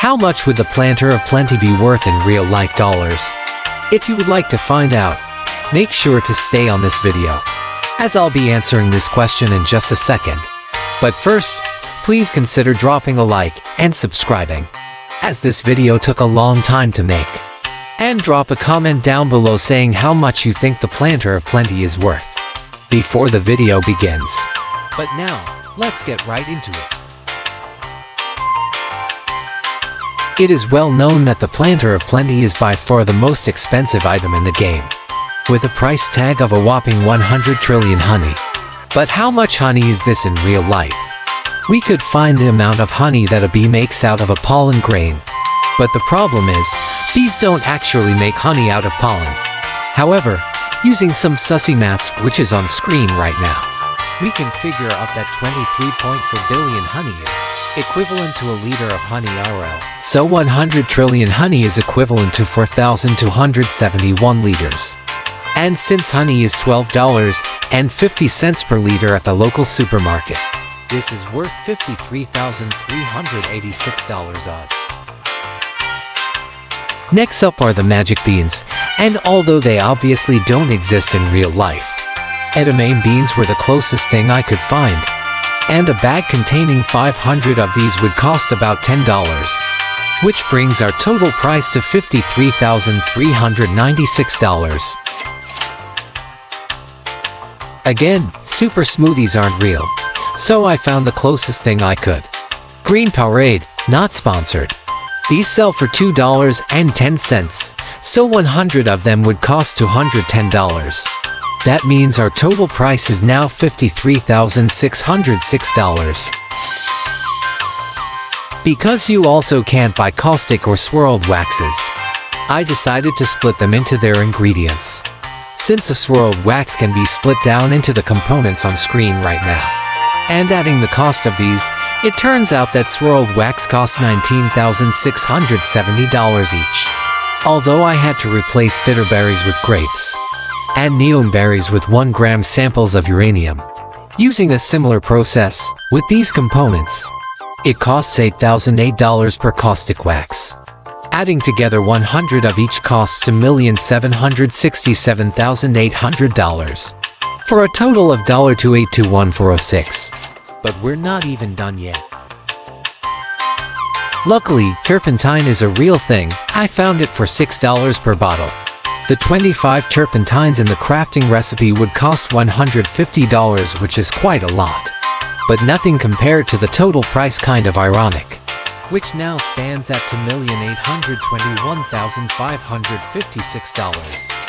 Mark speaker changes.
Speaker 1: How much would the planter of plenty be worth in real-life dollars? If you would like to find out, make sure to stay on this video, as I'll be answering this question in just a second. But first, please consider dropping a like and subscribing, as this video took a long time to make. And drop a comment down below saying how much you think the planter of plenty is worth before the video begins. But now, let's get right into it. It is well known that the planter of plenty is by far the most expensive item in the game, with a price tag of a whopping 100 trillion honey. But how much honey is this in real life? We could find the amount of honey that a bee makes out of a pollen grain. But the problem is, bees don't actually make honey out of pollen. However, using some sussy maths which is on screen right now, we can figure out that 23.4 billion honey is equivalent to a liter of honey IRL. So 100 trillion honey is equivalent to 4,271 liters. And since honey is $12.50 per liter at the local supermarket, this is worth $53,386 odd. Next up are the magic beans, and although they obviously don't exist in real life, edamame beans were the closest thing I could find, and a bag containing 500 of these would cost about $10, which brings our total price to $53,396. Again, super smoothies aren't real, so I found the closest thing I could. Green Powerade, not sponsored. These sell for $2.10, so 100 of them would cost $210. That means our total price is now $53,606. Because you also can't buy caustic or swirled waxes, I decided to split them into their ingredients. Since a swirled wax can be split down into the components on screen right now, and adding the cost of these, it turns out that swirled wax costs $19,670 each. Although I had to replace bitter berries with grapes, and neon berries with 1 gram samples of uranium, using a similar process with these components, it costs $8,008 per caustic wax. Adding together 100 of each costs $1,767,800, for a total of $282,146. But we're not even done yet. Luckily, turpentine is a real thing. I found it for $6 per bottle. The 25 turpentines in the crafting recipe would cost $150, which is quite a lot. But nothing compared to the total price, kind of ironic, which now stands at $2,821,556.